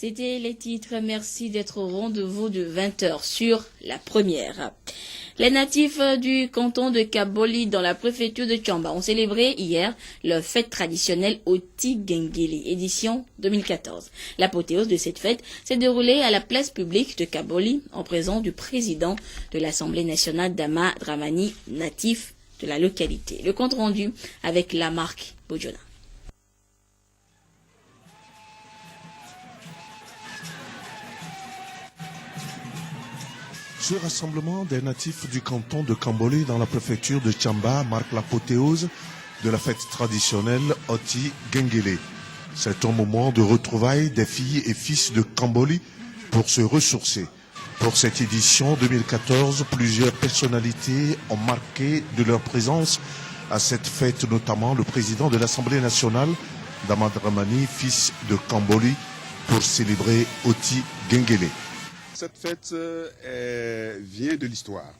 C'était les titres. Merci d'être au rendez-vous de 20h sur la première. Les natifs du canton de Kaboli dans la préfecture de Tchamba ont célébré hier leur fête traditionnelle Oti Gengele, édition 2014. L'apothéose de cette fête s'est déroulée à la place publique de Kaboli en présence du président de l'Assemblée nationale Dama Dramani, natif de la localité. Le compte rendu avec Lamarck Bojona. Ce rassemblement des natifs du canton de Kamboli dans la préfecture de Tchamba marque l'apothéose de la fête traditionnelle Oti Gengele. C'est un moment de retrouvailles des filles et fils de Kamboli pour se ressourcer. Pour cette édition 2014, plusieurs personnalités ont marqué de leur présence à cette fête, notamment le président de l'Assemblée nationale, Dama Dramani, fils de Kamboli, pour célébrer Oti Gengele. Cette fête vient de l'histoire.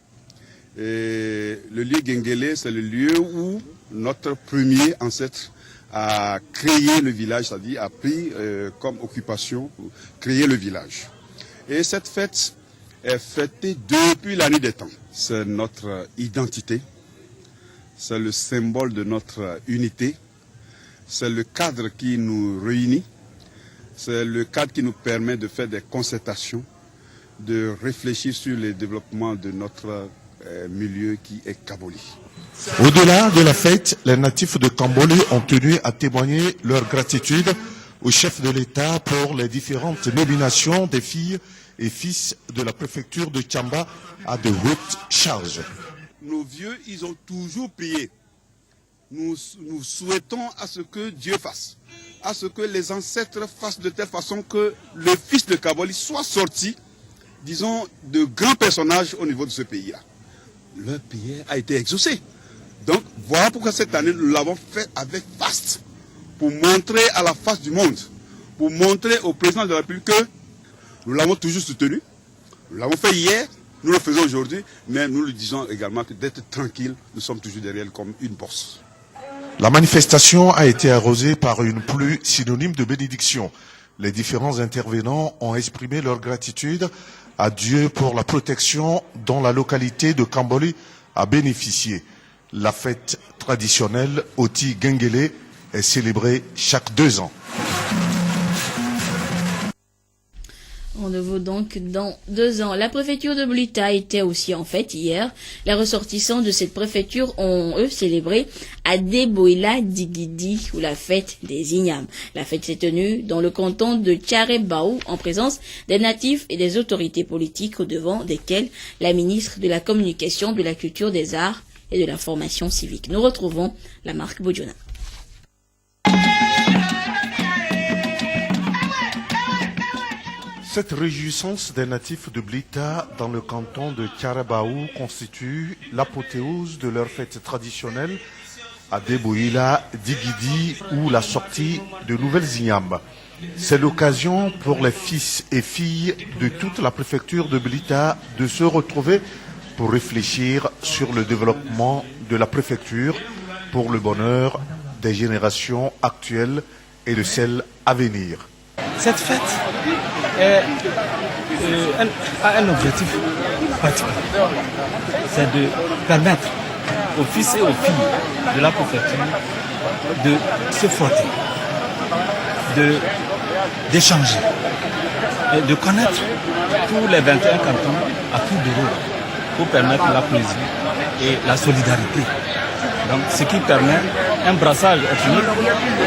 Le lieu Gengele, c'est le lieu où notre premier ancêtre a créé le village, c'est-à-dire a pris comme occupation pour créer le village. Et cette fête est fêtée depuis la nuit des temps. C'est notre identité, c'est le symbole de notre unité, c'est le cadre qui nous réunit, c'est le cadre qui nous permet de faire des concertations, de réfléchir sur le développement de notre milieu qui est Kaboli. Au-delà de la fête, les natifs de Kamboli ont tenu à témoigner leur gratitude au chef de l'État pour les différentes nominations des filles et fils de la préfecture de Tchamba à de hautes charges. Nos vieux, ils ont toujours prié. Nous souhaitons à ce que Dieu fasse, à ce que les ancêtres fassent de telle façon que le fils de Kaboli soit sorti, disons, de grands personnages au niveau de ce pays-là. Leur prière a été exaucée. Donc, voilà pourquoi cette année, nous l'avons fait avec faste, pour montrer à la face du monde, pour montrer au président de la République que nous l'avons toujours soutenu, nous l'avons fait hier, nous le faisons aujourd'hui, mais nous lui disons également que d'être tranquille, nous sommes toujours derrière comme une bosse. La manifestation a été arrosée par une pluie synonyme de bénédiction. Les différents intervenants ont exprimé leur gratitude à Dieu pour la protection dont la localité de Kamboli a bénéficié. La fête traditionnelle Oti Gengele est célébrée chaque 2 ans. Rendez-vous donc dans 2 ans. La préfecture de Blita était aussi en fête hier. Les ressortissants de cette préfecture ont, eux, célébré Adeboila Digidi, ou la fête des Ignames. La fête s'est tenue dans le canton de Tcharebaou, en présence des natifs et des autorités politiques, au devant desquels la ministre de la Communication, de la Culture, des Arts et de l'Information civique. Nous retrouvons Lamarck Bojona. Cette réjouissance des natifs de Blita dans le canton de Tcharebaou constitue l'apothéose de leur fête traditionnelle à Deboïla, Digidi ou la sortie de nouvelles ignames. C'est l'occasion pour les fils et filles de toute la préfecture de Blita de se retrouver pour réfléchir sur le développement de la préfecture pour le bonheur des générations actuelles et de celles à venir. Cette fête a un objectif particulier, c'est de permettre aux fils et aux filles de la préfecture de se frotter, d'échanger, de connaître tous les 21 cantons à tour de rôle pour permettre la cohésion et la solidarité. Donc, ce qui permet un brassage ethnique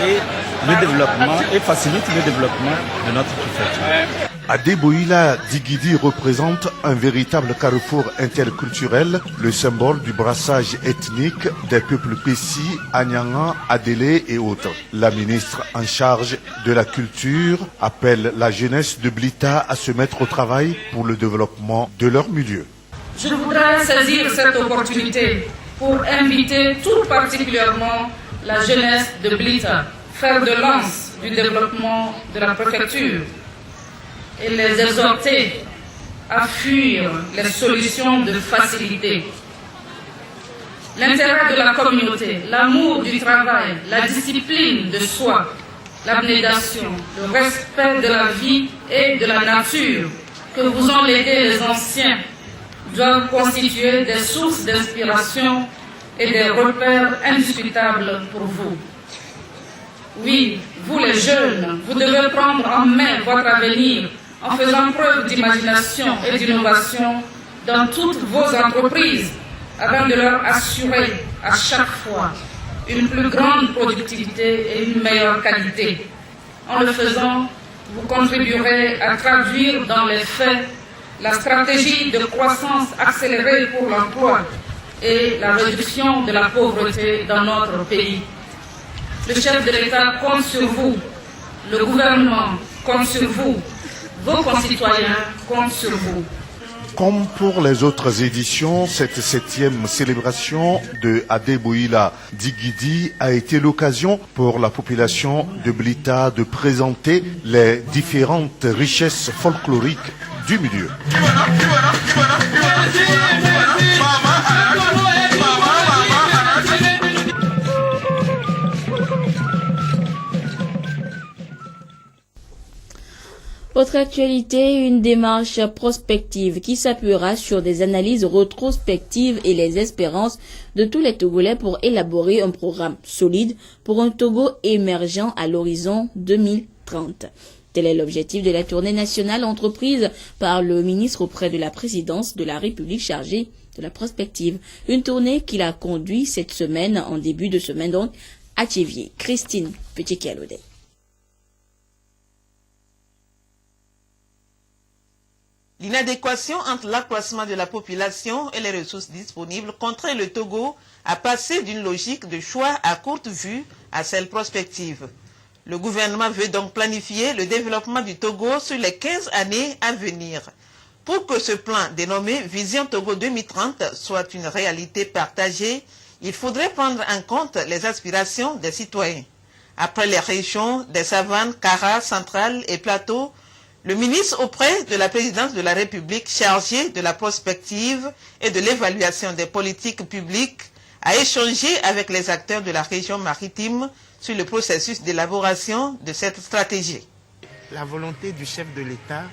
et le développement et facilite le développement de notre préfecture. Adeboïla Digidi représente un véritable carrefour interculturel, le symbole du brassage ethnique des peuples Pessi, Anyanga, Adélé et autres. La ministre en charge de la culture appelle la jeunesse de Blita à se mettre au travail pour le développement de leur milieu. Je voudrais saisir cette opportunité pour inviter tout particulièrement la jeunesse de Blita, fer de lance du développement de la préfecture, et les exhorter à fuir les solutions de facilité. L'intérêt de la communauté, l'amour du travail, la discipline de soi l'abnégation, le respect de la vie et de la nature que vous ont légué les anciens doivent constituer des sources d'inspiration et des repères indiscutables pour vous. Oui, vous les jeunes, vous devez prendre en main votre avenir en faisant preuve d'imagination et d'innovation dans toutes vos entreprises afin de leur assurer à chaque fois une plus grande productivité et une meilleure qualité. En le faisant, vous contribuerez à traduire dans les faits la stratégie de croissance accélérée pour l'emploi et la réduction de la pauvreté dans notre pays. Le chef de l'État compte sur vous, le gouvernement compte sur vous, vos concitoyens comptent sur vous. Comme pour les autres éditions, cette 7e célébration de Adeboïla Digidi a été l'occasion pour la population de Blita de présenter les différentes richesses folkloriques du milieu. Autre actualité, une démarche prospective qui s'appuiera sur des analyses rétrospectives et les espérances de tous les Togolais pour élaborer un programme solide pour un Togo émergent à l'horizon 2030. Tel est l'objectif de la tournée nationale entreprise par le ministre auprès de la présidence de la République chargée de la prospective. Une tournée qu'il a conduite cette semaine, en début de semaine donc, à Thiévier. Christine Petit-Kialodé. L'inadéquation entre l'accroissement de la population et les ressources disponibles contraint le Togo à passer d'une logique de choix à courte vue à celle prospective. Le gouvernement veut donc planifier le développement du Togo sur les 15 années à venir. Pour que ce plan dénommé Vision Togo 2030 soit une réalité partagée, il faudrait prendre en compte les aspirations des citoyens. Après les régions des savanes, Kara, Centrale et Plateau, le ministre auprès de la présidence de la République chargé de la prospective et de l'évaluation des politiques publiques a échangé avec les acteurs de la région maritime sur le processus d'élaboration de cette stratégie. La volonté du chef de l'État,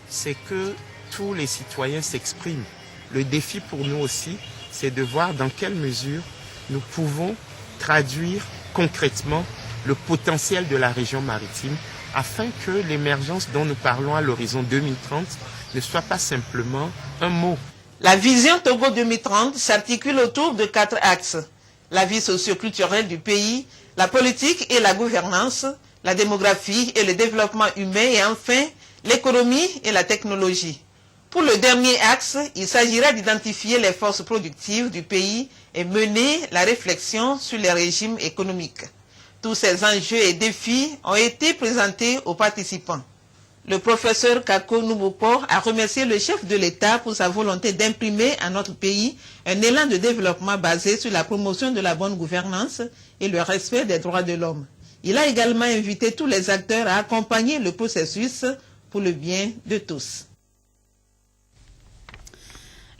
c'est que tous les citoyens s'expriment. Le défi pour nous aussi, c'est de voir dans quelle mesure nous pouvons traduire concrètement le potentiel de la région maritime afin que l'émergence dont nous parlons à l'horizon 2030 ne soit pas simplement un mot. La vision Togo 2030 s'articule autour de 4 axes. La vie socio-culturelle du pays, la politique et la gouvernance, la démographie et le développement humain et enfin l'économie et la technologie. Pour le dernier axe, il s'agira d'identifier les forces productives du pays et mener la réflexion sur les régimes économiques. Tous ces enjeux et défis ont été présentés aux participants. Le professeur Kako Nouboko a remercié le chef de l'État pour sa volonté d'imprimer à notre pays un élan de développement basé sur la promotion de la bonne gouvernance et le respect des droits de l'homme. Il a également invité tous les acteurs à accompagner le processus pour le bien de tous.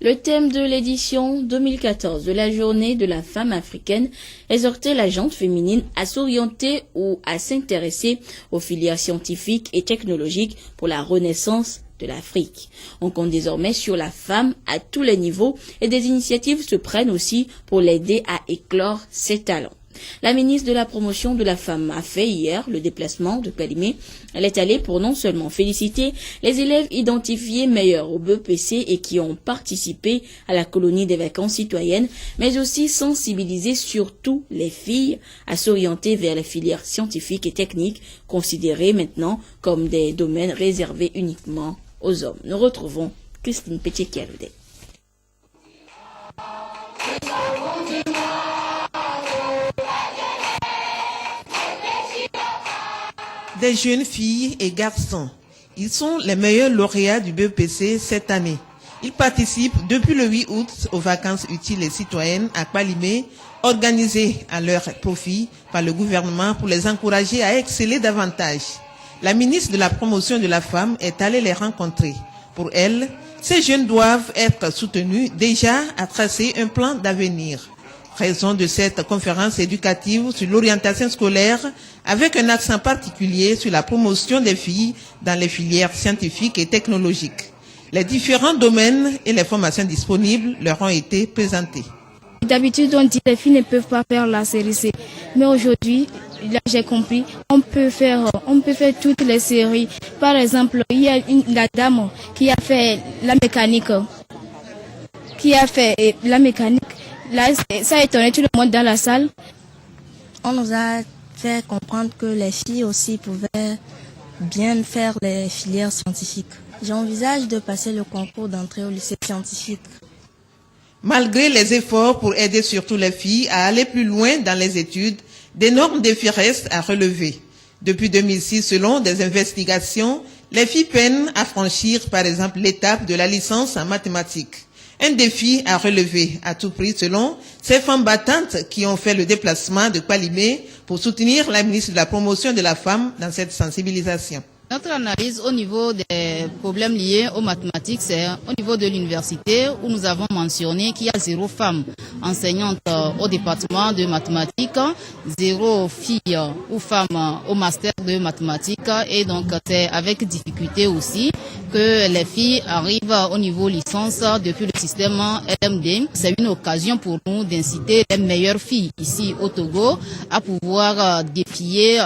Le thème de l'édition 2014 de la journée de la femme africaine exhortait la gente féminine à s'orienter ou à s'intéresser aux filières scientifiques et technologiques pour la renaissance de l'Afrique. On compte désormais sur la femme à tous les niveaux et des initiatives se prennent aussi pour l'aider à éclore ses talents. La ministre de la Promotion de la Femme a fait hier le déplacement de Calimé. Elle est allée pour non seulement féliciter les élèves identifiés meilleurs au BEPC et qui ont participé à la colonie des vacances citoyennes, mais aussi sensibiliser surtout les filles à s'orienter vers les filières scientifiques et techniques considérées maintenant comme des domaines réservés uniquement aux hommes. Nous retrouvons Christine Petit-Kialodé. Des jeunes filles et garçons. Ils sont les meilleurs lauréats du BEPC cette année. Ils participent depuis le 8 août aux vacances utiles et citoyennes à Kpalimé, organisées à leur profit par le gouvernement pour les encourager à exceller davantage. La ministre de la Promotion de la Femme est allée les rencontrer. Pour elle, ces jeunes doivent être soutenus déjà à tracer un plan d'avenir. Raison de cette conférence éducative sur l'orientation scolaire avec un accent particulier sur la promotion des filles dans les filières scientifiques et technologiques. Les différents domaines et les formations disponibles leur ont été présentés. D'habitude, on dit que les filles ne peuvent pas faire la série C. Mais aujourd'hui, là j'ai compris, on peut faire toutes les séries. Par exemple, il y a la dame qui a fait la mécanique. Là, ça a étonné tout le monde dans la salle. On nous a fait comprendre que les filles aussi pouvaient bien faire les filières scientifiques. J'envisage de passer le concours d'entrée au lycée scientifique. Malgré les efforts pour aider surtout les filles à aller plus loin dans les études, d'énormes défis restent à relever. Depuis 2006, selon des investigations, les filles peinent à franchir par exemple l'étape de la licence en mathématiques. Un défi à relever à tout prix selon ces femmes battantes qui ont fait le déplacement de Palimé pour soutenir la ministre de la Promotion de la Femme dans cette sensibilisation. Notre analyse au niveau des problèmes liés aux mathématiques, c'est au niveau de l'université où nous avons mentionné qu'il y a 0 femme enseignante au département de mathématiques, 0 fille ou femme au master de mathématiques, et donc c'est avec difficulté aussi que les filles arrivent au niveau licence depuis le système LMD. C'est une occasion pour nous d'inciter les meilleures filles ici au Togo à pouvoir défier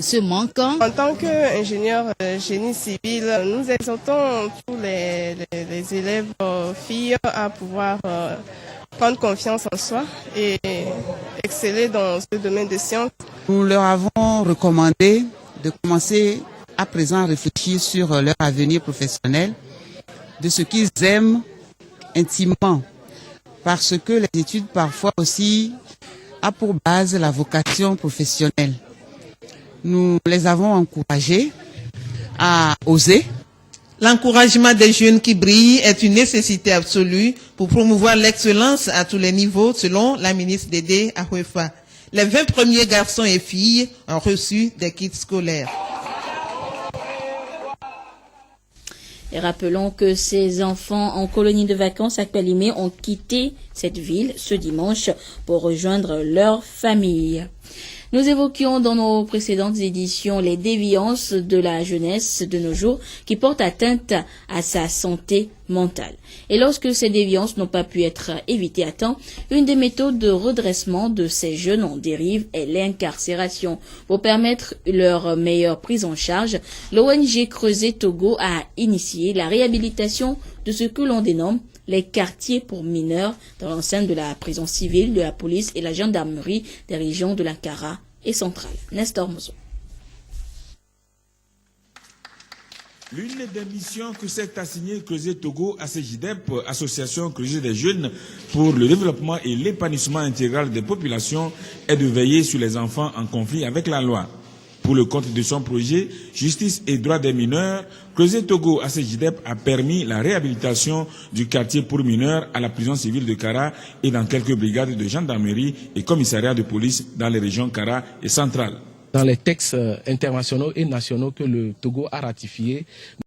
ce manque. En tant qu'ingénieur génie civil, nous exhortons tous les élèves filles à pouvoir prendre confiance en soi et exceller dans ce domaine des sciences. Nous leur avons recommandé de commencer à présent à réfléchir sur leur avenir professionnel, de ce qu'ils aiment intimement, parce que les études parfois aussi ont pour base la vocation professionnelle. Nous les avons encouragés à oser. L'encouragement des jeunes qui brillent est une nécessité absolue pour promouvoir l'excellence à tous les niveaux, selon la ministre Dédé Ahouefa. Les 20 premiers garçons et filles ont reçu des kits scolaires. Et rappelons que ces enfants en colonie de vacances à Palimé ont quitté cette ville ce dimanche pour rejoindre leur famille. Nous évoquions dans nos précédentes éditions les déviances de la jeunesse de nos jours qui portent atteinte à sa santé mentale. Et lorsque ces déviances n'ont pas pu être évitées à temps, une des méthodes de redressement de ces jeunes en dérive est l'incarcération. Pour permettre leur meilleure prise en charge, l'ONG Creuset Togo a initié la réhabilitation de ce que l'on dénomme les quartiers pour mineurs dans l'enceinte de la prison civile, de la police et la gendarmerie des régions de l'Ankara et centrale. Nestor Mozo. L'une des missions que s'est assignée Creuset Togo à CJDEP, Association Creuset des jeunes pour le développement et l'épanouissement intégral des populations, est de veiller sur les enfants en conflit avec la loi. Pour le compte de son projet Justice et droits des mineurs, Creuset Togo à CJDEP a permis la réhabilitation du quartier pour mineurs à la prison civile de Kara et dans quelques brigades de gendarmerie et commissariats de police dans les régions Kara et centrales. Dans les textes internationaux et nationaux que le Togo a ratifiés,